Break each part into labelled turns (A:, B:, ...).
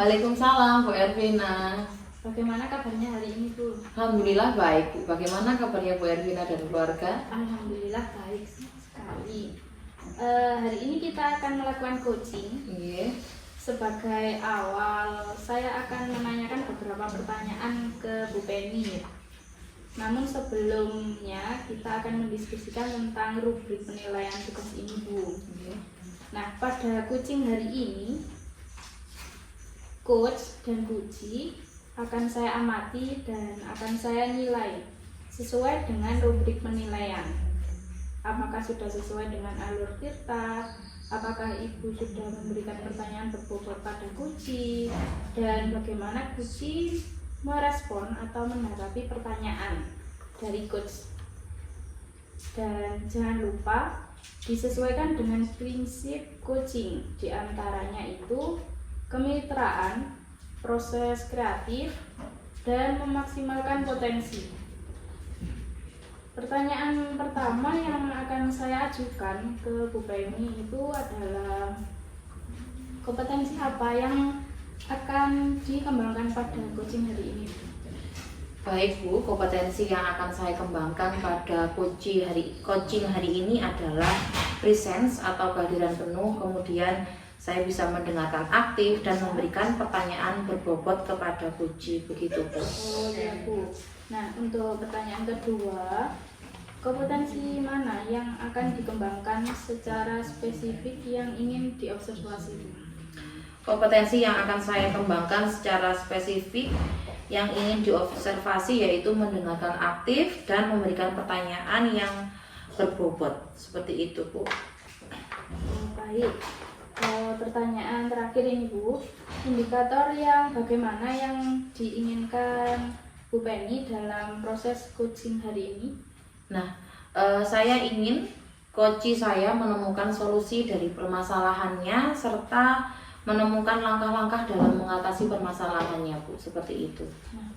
A: Waalaikumsalam, Bu Ervina.
B: Bagaimana kabarnya hari ini, Bu?
A: Alhamdulillah baik, Bu. Bagaimana kabarnya Bu Ervina dan keluarga?
B: Alhamdulillah baik sekali. Hari ini kita akan melakukan coaching.
A: Iya.
B: Sebagai awal, saya akan menanyakan beberapa pertanyaan ke Bu Penny. Namun sebelumnya kita akan mendiskusikan tentang rubrik penilaian tugas ini, Bu.
A: Iya.
B: Nah, pada coaching hari ini, coach dan coachee akan saya amati dan akan saya nilai sesuai dengan rubrik penilaian. Apakah sudah sesuai dengan alur tirta? Apakah ibu sudah memberikan pertanyaan berbobot pada coachee? Dan bagaimana coachee merespon atau menanggapi pertanyaan dari coach? Dan jangan lupa disesuaikan dengan prinsip coaching, diantaranya itu kemitraan, proses kreatif, dan memaksimalkan potensi. Pertanyaan pertama yang akan saya ajukan ke Bu Penny itu adalah kompetensi apa yang akan dikembangkan pada coaching hari ini?
A: Baik, Bu. Kompetensi yang akan saya kembangkan pada coaching hari ini adalah presence atau kehadiran penuh, kemudian saya bisa mendengarkan aktif dan memberikan pertanyaan berbobot kepada coachee, begitu, Bu.
B: Oh ya, Bu. Nah, untuk pertanyaan kedua, kompetensi mana yang akan dikembangkan secara spesifik yang ingin diobservasi, Bu?
A: Kompetensi yang akan saya kembangkan secara spesifik yang ingin diobservasi yaitu mendengarkan aktif dan memberikan pertanyaan yang berbobot, seperti itu, Bu.
B: Oh, baik. Pertanyaan terakhir ini, Bu, indikator yang bagaimana yang diinginkan Bu Penny dalam proses coaching hari ini?
A: Nah, saya ingin coachee saya menemukan solusi dari permasalahannya serta menemukan langkah-langkah dalam mengatasi permasalahannya, Bu, seperti itu.
B: Nah,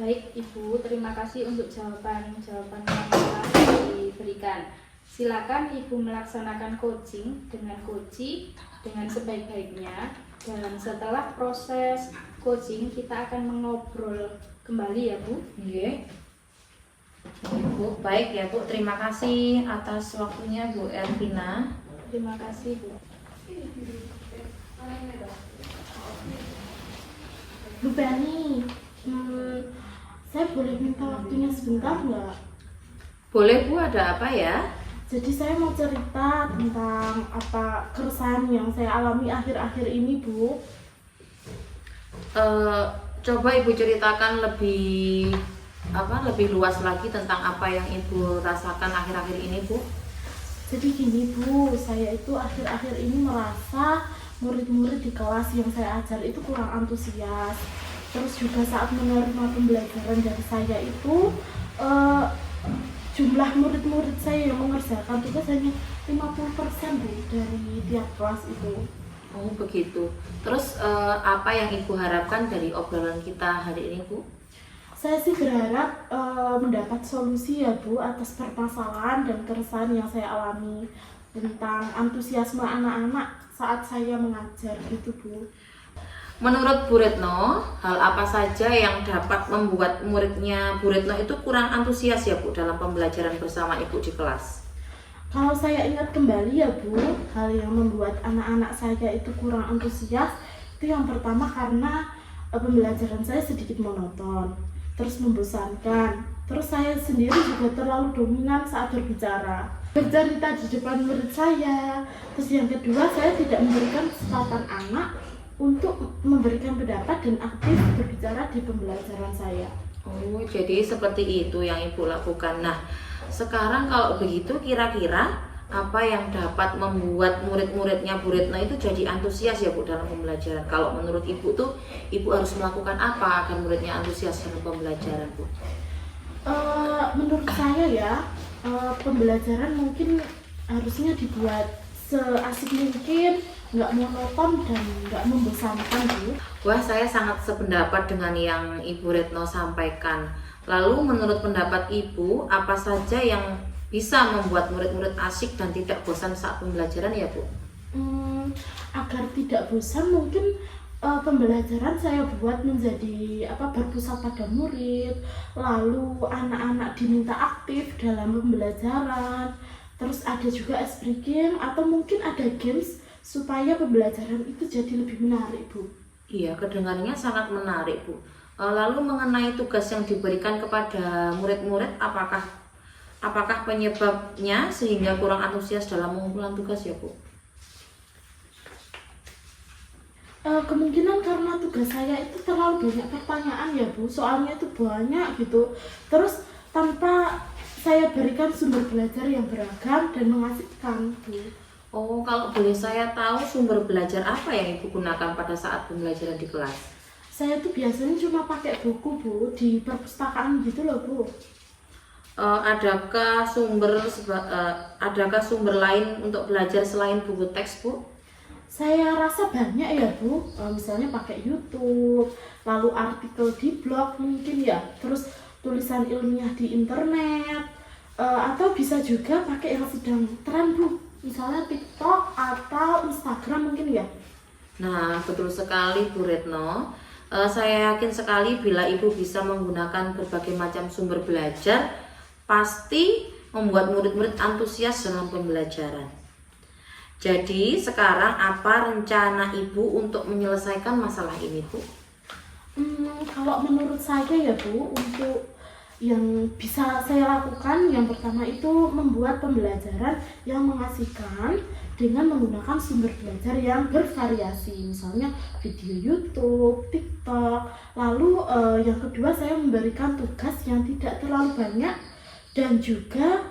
B: baik Ibu, terima kasih untuk jawaban-jawaban yang telah diberikan. Silakan Ibu melaksanakan coaching dengan coachee dengan sebaik-baiknya, dan setelah proses coaching kita akan mengobrol kembali ya, Bu.
A: Iya. Bu, baik ya, Bu. Terima kasih atas waktunya, Bu Ervina.
B: Terima kasih, Bu.
C: Bu Penny, saya boleh minta waktunya sebentar nggak?
A: Boleh, Bu. Ada apa ya?
C: Jadi saya mau cerita tentang apa keresahan yang saya alami akhir-akhir ini, Bu.
A: Coba Ibu ceritakan lebih luas lagi tentang apa yang Ibu rasakan akhir-akhir ini, Bu.
C: Jadi gini, Bu, saya itu akhir-akhir ini merasa murid-murid di kelas yang saya ajar itu kurang antusias. Terus juga saat menerima pembelajaran dari saya itu jumlah murid-murid saya yang mengerjakan tugas hanya 50%, Bu, dari tiap kelas itu.
A: Oh, begitu. Terus apa yang Ibu harapkan dari obrolan kita hari ini, Bu?
C: Saya sih berharap mendapat solusi ya, Bu, atas permasalahan dan keresahan yang saya alami tentang antusiasme anak-anak saat saya mengajar gitu, Bu.
A: Menurut Bu Retno, hal apa saja yang dapat membuat muridnya Bu Retno itu kurang antusias ya, Bu, dalam pembelajaran bersama Ibu di kelas?
C: Kalau saya ingat kembali ya, Bu, hal yang membuat anak-anak saya itu kurang antusias itu yang pertama karena pembelajaran saya sedikit monoton, terus membosankan, terus saya sendiri juga terlalu dominan saat berbicara, bercerita di depan murid saya. Terus yang kedua, saya tidak memberikan kesempatan anak untuk memberikan pendapat dan aktif berbicara di pembelajaran saya.
A: Oh, jadi seperti itu yang Ibu lakukan. Nah, sekarang kalau begitu kira-kira apa yang dapat membuat murid-muridnya Bu Retno itu jadi antusias ya, Bu, dalam pembelajaran? Kalau menurut Ibu tuh, Ibu harus melakukan apa agar muridnya antusias dalam pembelajaran, Bu?
C: Menurut saya ya, pembelajaran mungkin harusnya dibuat seasik mungkin, nggak monoton dan nggak membosankan, Bu.
A: Wah, saya sangat sependapat dengan yang Ibu Retno sampaikan. Lalu menurut pendapat Ibu, apa saja yang bisa membuat murid-murid asik dan tidak bosan saat pembelajaran ya, Bu?
C: Agar tidak bosan mungkin Pembelajaran saya buat menjadi berpusat pada murid, lalu anak-anak diminta aktif dalam pembelajaran, terus ada juga ice breaking atau mungkin ada games supaya pembelajaran itu jadi lebih menarik, Bu.
A: Iya, kedengarannya sangat menarik, Bu. Lalu mengenai tugas yang diberikan kepada murid-murid, apakah penyebabnya sehingga kurang antusias dalam mengumpulkan tugas ya, Bu?
C: Kemungkinan karena tugas saya itu terlalu banyak pertanyaan ya, Bu. Soalnya itu banyak gitu. Terus tanpa saya berikan sumber belajar yang beragam dan mengasihkan, Bu.
A: Oh, kalau boleh saya tahu sumber belajar apa yang Ibu gunakan pada saat pembelajaran di kelas?
C: Saya tuh biasanya cuma pakai buku, Bu, di perpustakaan gitu loh, Bu.
A: Adakah sumber lain untuk belajar selain buku teks, Bu?
C: Saya rasa banyak ya, Bu. Misalnya pakai YouTube, lalu artikel di blog mungkin ya, terus tulisan ilmiah di internet, atau bisa juga pakai yang sedang tren, Bu. Misalnya TikTok atau Instagram mungkin ya.
A: Nah, betul sekali Bu Retno. Saya yakin sekali bila Ibu bisa menggunakan berbagai macam sumber belajar, pasti membuat murid-murid antusias dalam pembelajaran. Jadi, sekarang apa rencana Ibu untuk menyelesaikan masalah ini, Bu?
C: Kalau menurut saya ya, Bu, untuk yang bisa saya lakukan, yang pertama itu membuat pembelajaran yang mengasihkan dengan menggunakan sumber belajar yang bervariasi, misalnya video YouTube, TikTok. Lalu yang kedua saya memberikan tugas yang tidak terlalu banyak dan juga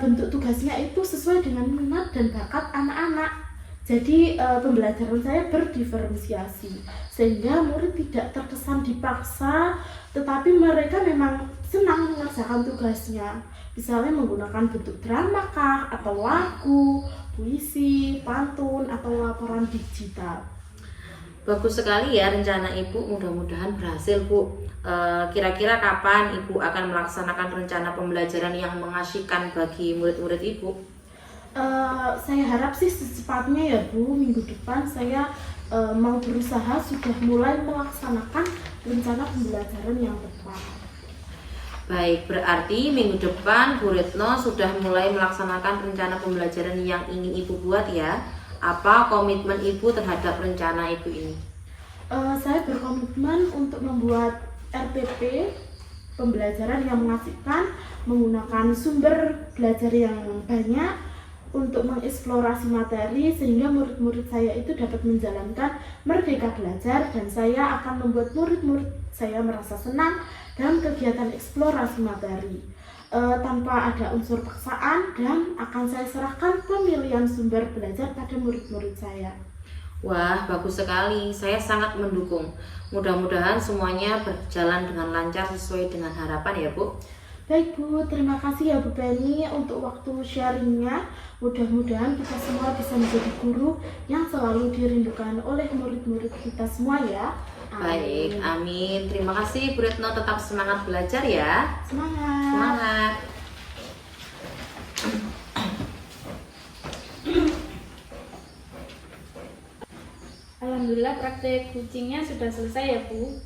C: bentuk tugasnya itu sesuai dengan minat dan bakat anak-anak. Jadi pembelajaran saya berdiferensiasi sehingga murid tidak terkesan dipaksa, tetapi mereka memang senang mengerjakan tugasnya. Misalnya menggunakan bentuk drama kah, atau lagu, puisi, pantun, atau laporan digital.
A: Bagus sekali ya rencana Ibu, mudah-mudahan berhasil, Bu. Kira-kira kapan Ibu akan melaksanakan rencana pembelajaran yang mengasihkan bagi murid-murid Ibu?
C: Saya harap sih secepatnya ya, Bu. Minggu depan saya mau berusaha sudah mulai melaksanakan rencana pembelajaran yang tepat.
A: Baik, berarti minggu depan Bu Retno sudah mulai melaksanakan rencana pembelajaran yang ingin Ibu buat ya. Apa komitmen Ibu terhadap rencana Ibu ini?
C: Saya berkomitmen untuk membuat RPP pembelajaran yang mengasihkan, menggunakan sumber belajar yang banyak untuk mengeksplorasi materi sehingga murid-murid saya itu dapat menjalankan merdeka belajar, dan saya akan membuat murid-murid saya merasa senang dalam kegiatan eksplorasi materi tanpa ada unsur paksaan, dan akan saya serahkan pemilihan sumber belajar pada murid-murid saya.
A: Wah, bagus sekali. Saya sangat mendukung. Mudah-mudahan semuanya berjalan dengan lancar sesuai dengan harapan ya, Bu.
C: Baik, Bu, terima kasih ya Bu Penny untuk waktu sharingnya. Mudah-mudahan kita semua bisa menjadi guru yang selalu dirindukan oleh murid-murid kita semua ya.
A: Baik, amin. Terima kasih Bu Retno, tetap semangat belajar ya.
C: Semangat.
A: Semangat.
B: Alhamdulillah praktek kucingnya sudah selesai ya, Bu.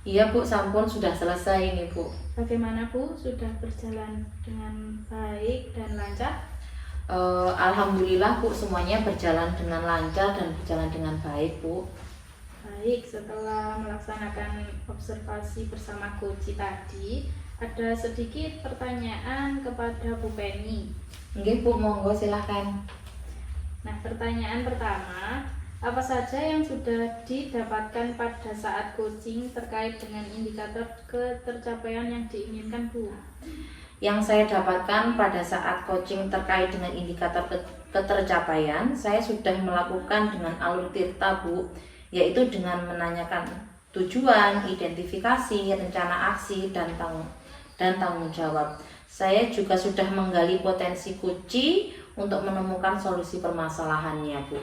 A: Iya Bu, sampun sudah selesai ini Bu.
B: Bagaimana, Bu? Sudah berjalan dengan baik dan lancar?
A: Alhamdulillah Bu, semuanya berjalan dengan lancar dan berjalan dengan baik Bu.
B: Baik, setelah melaksanakan observasi bersama Koci tadi, ada sedikit pertanyaan kepada Bu Penny.
A: Nggih Bu, monggo silahkan.
B: Nah, pertanyaan pertama, apa saja yang sudah didapatkan pada saat coaching terkait dengan indikator ketercapaian yang diinginkan, Bu?
A: Yang saya dapatkan pada saat coaching terkait dengan indikator ketercapaian, saya sudah melakukan dengan alur tirta Bu, yaitu dengan menanyakan tujuan, identifikasi, rencana aksi, dan tanggung jawab. Saya juga sudah menggali potensi kunci untuk menemukan solusi permasalahannya, Bu.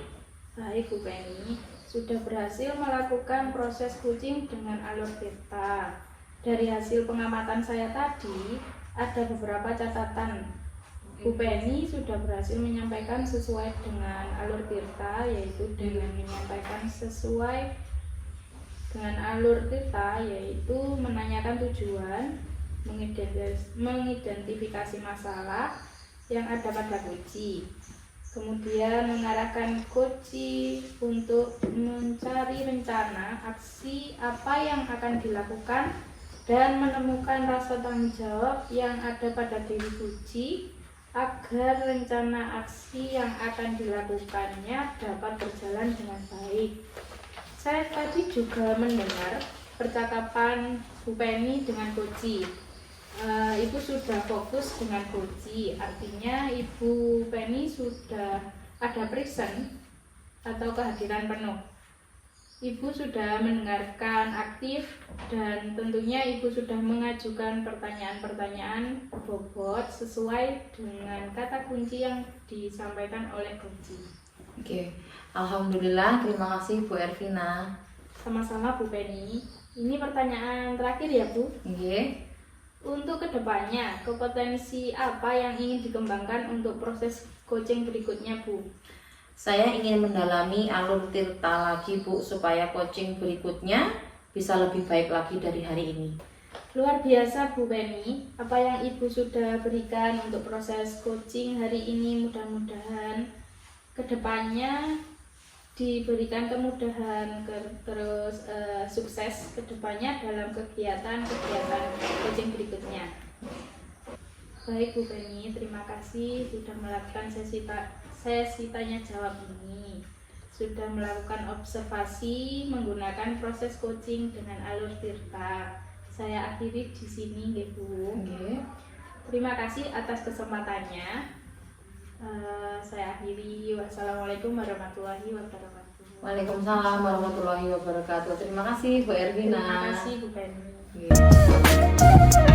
B: Baik, Bu Penny, sudah berhasil melakukan proses coaching dengan alur tirta. Dari hasil pengamatan saya tadi, ada beberapa catatan. Bu Penny sudah berhasil menyampaikan sesuai dengan alur tirta, yaitu dengan menyampaikan sesuai dengan alur Tirta, yaitu menanyakan tujuan, mengidentifikasi masalah yang ada pada Koji, kemudian mengarahkan Koji untuk mencari rencana aksi apa yang akan dilakukan dan menemukan rasa tanggung jawab yang ada pada diri Koji agar rencana aksi yang akan dilakukannya dapat berjalan dengan baik. Saya tadi juga mendengar percakapan Bu Penny dengan Koji. Ibu sudah fokus dengan Koji, artinya Ibu Penny sudah ada present atau kehadiran penuh. Ibu sudah mendengarkan aktif dan tentunya Ibu sudah mengajukan pertanyaan-pertanyaan bobot sesuai dengan kata kunci yang disampaikan oleh Koji.
A: Oke, alhamdulillah, terima kasih Bu Ervina.
B: Sama-sama Bu Penny. Ini pertanyaan terakhir ya Bu.
A: Oke.
B: Untuk kedepannya, kompetensi apa yang ingin dikembangkan untuk proses coaching berikutnya Bu?
A: Saya ingin mendalami alur Tirta lagi Bu, supaya coaching berikutnya bisa lebih baik lagi dari hari ini.
B: Luar biasa Bu Penny, apa yang Ibu sudah berikan untuk proses coaching hari ini, mudah-mudahan kedepannya diberikan kemudahan, terus sukses kedepannya dalam kegiatan-kegiatan coaching berikutnya. Baik Bu Penny, terima kasih sudah melakukan sesi tanya jawab ini, sudah melakukan observasi menggunakan proses coaching dengan alur Tirta. Saya akhiri di sini nggih Bu.
A: Oke.
B: Terima kasih atas kesempatannya. Saya akhiri. Wassalamualaikum warahmatullahi wabarakatuh.
A: Waalaikumsalam warahmatullahi wabarakatuh. Terima kasih Bu Ervina.
B: Terima kasih Bu Penny.
A: Oke.